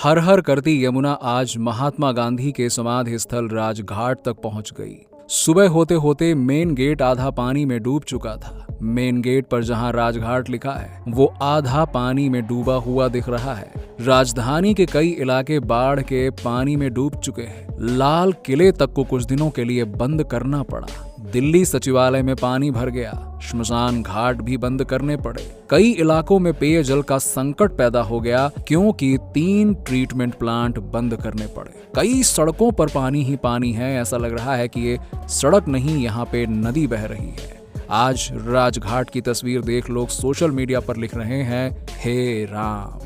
हर हर करती यमुना आज महात्मा गांधी के समाधि स्थल राजघाट तक पहुंच गई। सुबह होते होते मेन गेट आधा पानी में डूब चुका था। मेन गेट पर जहां राजघाट लिखा है वो आधा पानी में डूबा हुआ दिख रहा है। राजधानी के कई इलाके बाढ़ के पानी में डूब चुके हैं। लाल किले तक को कुछ दिनों के लिए बंद करना पड़ा। दिल्ली सचिवालय में पानी भर गया। श्मशान घाट भी बंद करने पड़े। कई इलाकों में पेयजल का संकट पैदा हो गया क्योंकि 3 ट्रीटमेंट प्लांट बंद करने पड़े। कई सड़कों पर पानी ही पानी है। ऐसा लग रहा है कि ये सड़क नहीं, यहाँ पे नदी बह रही है। आज राजघाट की तस्वीर देख लोग सोशल मीडिया पर लिख रहे हैं, हे राम।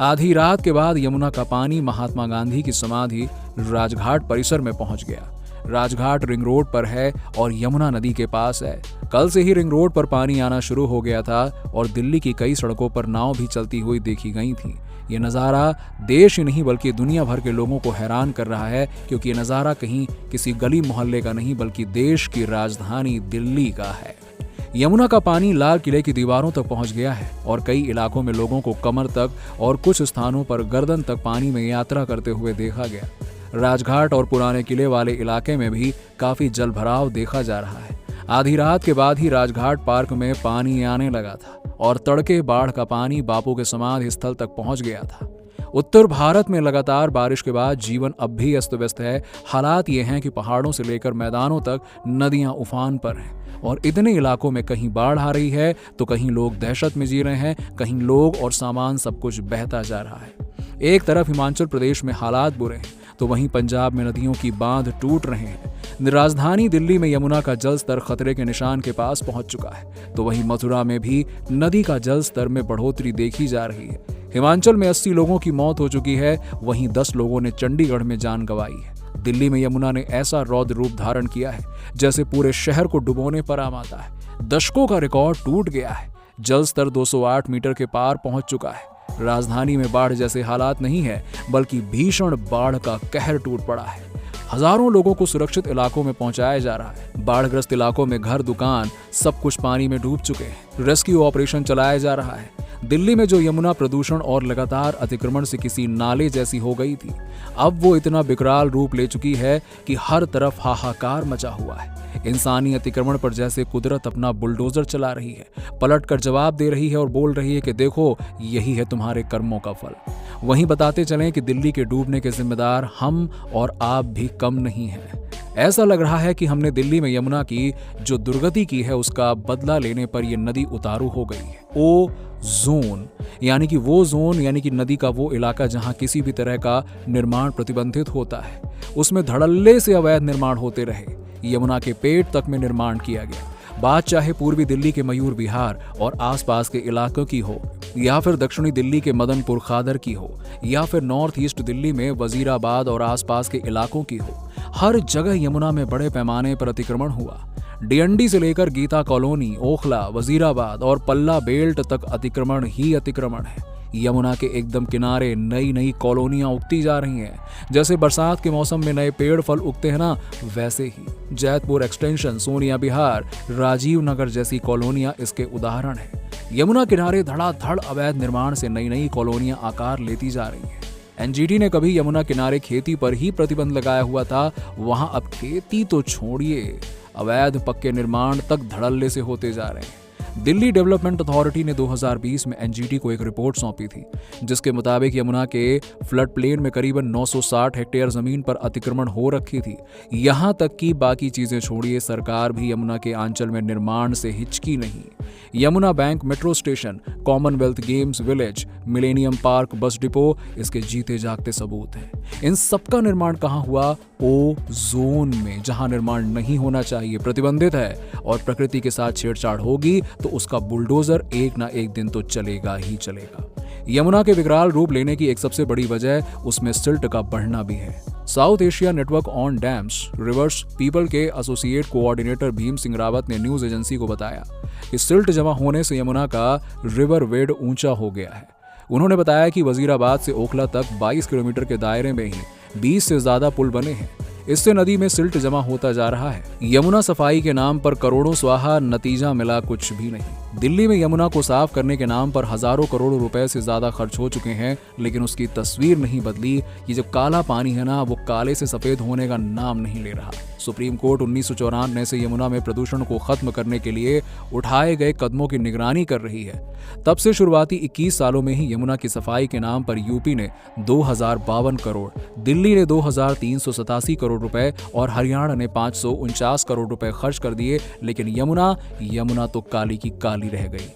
आधी रात के बाद यमुना का पानी महात्मा गांधी की समाधि राजघाट परिसर में पहुंच गया। राजघाट रिंग रोड पर है और यमुना नदी के पास है। कल से ही रिंग रोड पर पानी आना शुरू हो गया था और दिल्ली की कई सड़कों पर नाव भी चलती हुई देखी गई थी। ये नज़ारा देश ही नहीं बल्कि दुनिया भर के लोगों को हैरान कर रहा है, क्योंकि ये नज़ारा कहीं किसी गली मोहल्ले का नहीं बल्कि देश की राजधानी दिल्ली का है। यमुना का पानी लाल किले की दीवारों तक पहुंच गया है और कई इलाकों में लोगों को कमर तक और कुछ स्थानों पर गर्दन तक पानी में यात्रा करते हुए देखा गया। राजघाट और पुराने किले वाले इलाके में भी काफी जलभराव देखा जा रहा है। आधी रात के बाद ही राजघाट पार्क में पानी आने लगा था और तड़के बाढ़ का पानी बापू के समाधि स्थल तक पहुंच गया था। उत्तर भारत में लगातार बारिश के बाद जीवन अब भी अस्त व्यस्त है। हालात ये हैं कि पहाड़ों से लेकर मैदानों तक नदियां उफान पर हैं और इतने इलाकों में कहीं बाढ़ आ रही है तो कहीं लोग दहशत में जी रहे हैं, कहीं लोग और सामान सब कुछ बहता जा रहा है। एक तरफ हिमाचल प्रदेश में हालात बुरे हैं तो वहीं पंजाब में नदियों की बांध टूट रहे हैं। राजधानी दिल्ली में यमुना का जल स्तर खतरे के निशान के पास पहुंच चुका है तो वहीं मथुरा में भी नदी का जल स्तर में बढ़ोतरी देखी जा रही है। हिमाचल में 80 लोगों की मौत हो चुकी है, वहीं 10 लोगों ने चंडीगढ़ में जान गंवाई है। दिल्ली में यमुना ने ऐसा रौद्र रूप धारण किया है जैसे पूरे शहर को डुबोने पर आमाता है। दशकों का रिकॉर्ड टूट गया है। जल स्तर 208 मीटर के पार पहुंच चुका है। राजधानी में बाढ़ जैसे हालात नहीं है बल्कि भीषण बाढ़ का कहर टूट पड़ा है। हजारों लोगों को सुरक्षित इलाकों में पहुंचाया जा रहा है। बाढ़ग्रस्त इलाकों में घर, दुकान सब कुछ पानी में डूब चुके हैं। रेस्क्यू ऑपरेशन चलाया जा रहा है। दिल्ली में जो यमुना प्रदूषण और लगातार अतिक्रमण से किसी नाले जैसी हो गई थी, अब वो इतना विकराल रूप ले चुकी है कि हर तरफ हाहाकार मचा हुआ है। इंसानी अतिक्रमण पर जैसे कुदरत अपना बुलडोजर चला रही है, पलट कर जवाब दे रही है और बोल रही है कि देखो यही है तुम्हारे कर्मों का फल। वहीं बताते चलें कि दिल्ली के डूबने के जिम्मेदार हम और आप भी कम नहीं हैं। ऐसा लग रहा है कि हमने दिल्ली में यमुना की जो दुर्गति की है उसका बदला लेने पर यह नदी उतारू हो गई है। ओ जोन यानी कि वो जोन यानी कि नदी का वो इलाका जहां किसी भी तरह का निर्माण प्रतिबंधित होता है, उसमें धड़ल्ले से अवैध निर्माण होते रहे। यमुना के पेट तक में निर्माण किया गया। बात चाहे पूर्वी दिल्ली के मयूर विहार और आसपास के इलाकों की हो, या फिर दक्षिणी दिल्ली के मदनपुर खादर की हो, या फिर नॉर्थ ईस्ट दिल्ली में वजीराबाद और आसपास के इलाकों की हो, हर जगह यमुना में बड़े पैमाने पर अतिक्रमण हुआ। डीएनडी से लेकर गीता कॉलोनी, ओखला, वजीराबाद और पल्ला बेल्ट तक अतिक्रमण ही अतिक्रमण है। यमुना के एकदम किनारे नई नई कॉलोनियां उगती जा रही हैं। जैसे बरसात के मौसम में नए पेड़ फल उगते हैं ना, वैसे ही जैतपुर एक्सटेंशन, सोनिया विहार, राजीव नगर जैसी कॉलोनियां इसके उदाहरण हैं। यमुना किनारे धड़ाधड़ अवैध निर्माण से नई नई कॉलोनियां आकार लेती जा रही हैं। एनजीटी ने कभी यमुना किनारे खेती पर ही प्रतिबंध लगाया हुआ था, वहां अब खेती तो छोड़िए, अवैध पक्के निर्माण तक धड़ल्ले से होते जा रहे हैं। दिल्ली डेवलपमेंट अथॉरिटी ने 2020 में एनजीटी को एक रिपोर्ट सौंपी थी जिसके मुताबिक यमुना के फ्लड प्लेन में करीबन 960 हेक्टेयर जमीन पर अतिक्रमण हो रखी थी। यहां तक कि बाकी चीजें छोड़िए, सरकार भी यमुना के आंचल में निर्माण से हिचकी नहीं। Yamuna bank metro station, Commonwealth games village, millennium park bus depot इसके जीते जागते सबूत हैं। इन सबका निर्माण कहां हुआ? ओ जोन में, जहां निर्माण नहीं होना चाहिए, प्रतिबंधित है और प्रकृति के साथ छेड़छाड़ होगी तो उसका बुलडोजर एक ना एक दिन तो चलेगा ही चलेगा। यमुना के विकराल रूप लेने की एक सबसे बड़ी वजह उसमें सिल्ट का बढ़ना भी है। South Asia network on dams reverse people के एसोसिएट कोऑर्डिनेटर भीम सिंह रावत ने न्यूज एजेंसी को बताया कि सिल्ट जमा होने से यमुना का रिवर वेड ऊंचा हो गया है। उन्होंने बताया कि वजीराबाद से ओखला तक 22 किलोमीटर के दायरे में ही 20 से ज्यादा पुल बने हैं। इससे नदी में सिल्ट जमा होता जा रहा है। यमुना सफाई के नाम पर करोड़ों स्वाहा, नतीजा मिला कुछ भी नहीं। दिल्ली में यमुना को साफ करने के नाम पर हजारों करोड़ों रुपए से ज्यादा खर्च हो चुके हैं, लेकिन उसकी तस्वीर नहीं बदली। ये जो काला पानी है ना, वो काले से सफेद होने का नाम नहीं ले रहा। सुप्रीम कोर्ट 1994 से यमुना में प्रदूषण को खत्म करने के लिए उठाए गए कदमों की निगरानी कर रही है। तब से शुरुआती 21 सालों में ही यमुना की सफाई के नाम पर यूपी ने 2052 करोड़, दिल्ली ने 2387 करोड़ रुपए और हरियाणा ने 549 करोड़ रुपए खर्च कर दिए, लेकिन यमुना तो काली की काली रह गई।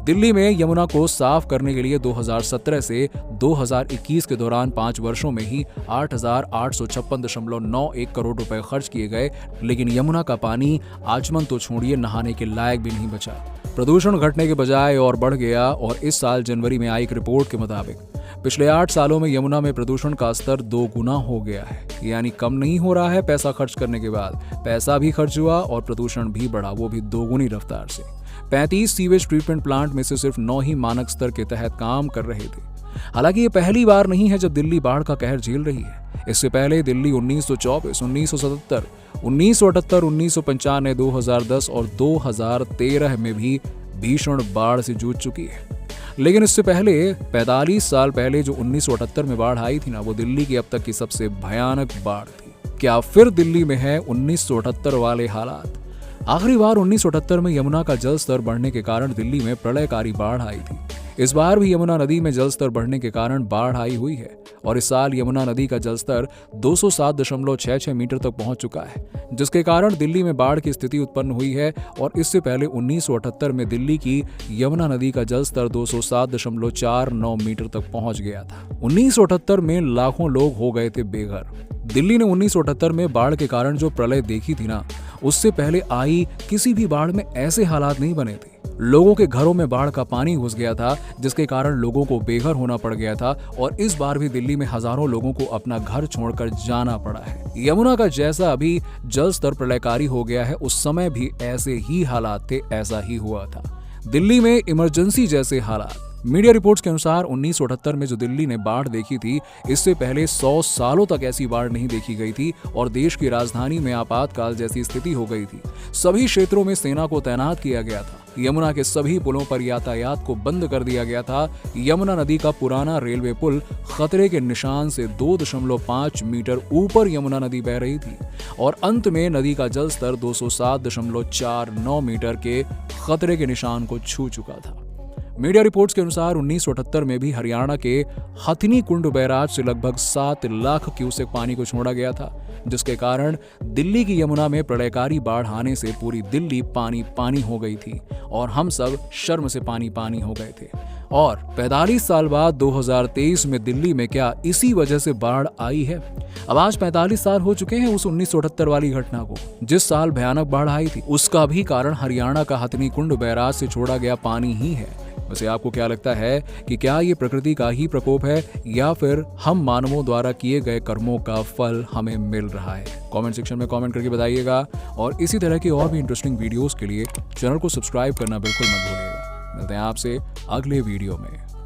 दिल्ली में यमुना को साफ करने के लिए 2017 से 2021 के दौरान 5 वर्षों में ही 8,856.91 करोड़ रुपए खर्च किए गए, लेकिन यमुना का पानी आचमन तो छोड़िए, नहाने के लायक भी नहीं बचा। प्रदूषण घटने के बजाय और बढ़ गया और इस साल जनवरी में आई एक रिपोर्ट के मुताबिक पिछले 8 सालों में यमुना में प्रदूषण का स्तर 2 गुना हो गया है। यानी कम नहीं हो रहा है पैसा खर्च करने के बाद, पैसा भी खर्च हुआ और प्रदूषण भी बढ़ा, वो भी 2 गुनी रफ्तार से। 35 सीवेज ट्रीटमेंट प्लांट में से सिर्फ 9 ही मानक स्तर के तहत काम कर रहे थे। हालांकि ये पहली बार नहीं है जब दिल्ली बाढ़ का कहर झेल रही है। इससे पहले दिल्ली 1924, 1977, 1978, 1995, 2010 और 2013 में भी भीषण बाढ़ से जूझ चुकी है। लेकिन इससे पहले 45 साल पहले जो 1978 में बाढ़ आई थी ना, वो दिल्ली की अब तक की सबसे भयानक बाढ़ थी। क्या फिर दिल्ली में है 1978 वाले हालात? आखिरी बार 1978 में यमुना का जल स्तर बढ़ने के कारण दिल्ली में प्रलयकारी बाढ़ आई थी। इस बार भी यमुना नदी में जल स्तर बढ़ने के कारण बाढ़ आई हुई है और इस साल यमुना नदी का जल स्तर 207.66 मीटर तक पहुंच चुका है, जिसके कारण दिल्ली में बाढ़ की स्थिति उत्पन्न हुई है। और इससे पहले 1978 में दिल्ली की यमुना नदी का जल स्तर 207.49 मीटर तक पहुंच गया था। 1978 में लाखों लोग हो गए थे बेघर। दिल्ली ने 1978 में बाढ़ के कारण जो प्रलय देखी थी ना, उससे पहले आई किसी भी बाढ़ में ऐसे हालात नहीं बने थे। लोगों के घरों में बाढ़ का पानी घुस गया था, जिसके कारण लोगों को बेघर होना पड़ गया था और इस बार भी दिल्ली में हजारों लोगों को अपना घर छोड़कर जाना पड़ा है। यमुना का जैसा अभी जल स्तर प्रलयकारी हो गया है, उस समय भी ऐसे ही हालात थे, ऐसा ही हुआ था। दिल्ली में इमरजेंसी जैसे हालात। मीडिया रिपोर्ट्स के अनुसार 1978 में जो दिल्ली ने बाढ़ देखी थी, इससे पहले 100 सालों तक ऐसी बाढ़ नहीं देखी गई थी और देश की राजधानी में आपातकाल जैसी स्थिति हो गई थी। सभी क्षेत्रों में सेना को तैनात किया गया था। यमुना के सभी पुलों पर यातायात को बंद कर दिया गया था। यमुना नदी का पुराना रेलवे पुल खतरे के निशान से 2.5 मीटर ऊपर यमुना नदी बह रही थी और अंत में नदी का जल स्तर 207.49 मीटर के खतरे के निशान को छू चुका था। मीडिया रिपोर्ट्स के अनुसार 1978 में भी हरियाणा के हथिनी कुंड बैराज से लगभग 7 लाख क्यूसेक पानी को छोड़ा गया था, जिसके कारण दिल्ली की यमुना में प्रलयकारी बाढ़ आने से पूरी दिल्ली पानी पानी हो गई थी और हम सब शर्म से पानी पानी हो गए थे। और 45 साल बाद 2023 में दिल्ली में क्या इसी वजह से बाढ़ आई है? अब आज 45 साल हो चुके हैं उस 1978 वाली घटना को। जिस साल भयानक बाढ़ आई थी, उसका भी कारण हरियाणा का हथिनी कुंड बैराज से छोड़ा गया पानी ही है। वैसे आपको क्या लगता है कि क्या ये प्रकृति का ही प्रकोप है या फिर हम मानवों द्वारा किए गए कर्मों का फल हमें मिल रहा है? कमेंट सेक्शन में कमेंट करके बताइएगा और इसी तरह की और भी इंटरेस्टिंग वीडियोस के लिए चैनल को सब्सक्राइब करना बिल्कुल मत भूलिएगा। मिलते हैं आपसे अगले वीडियो में।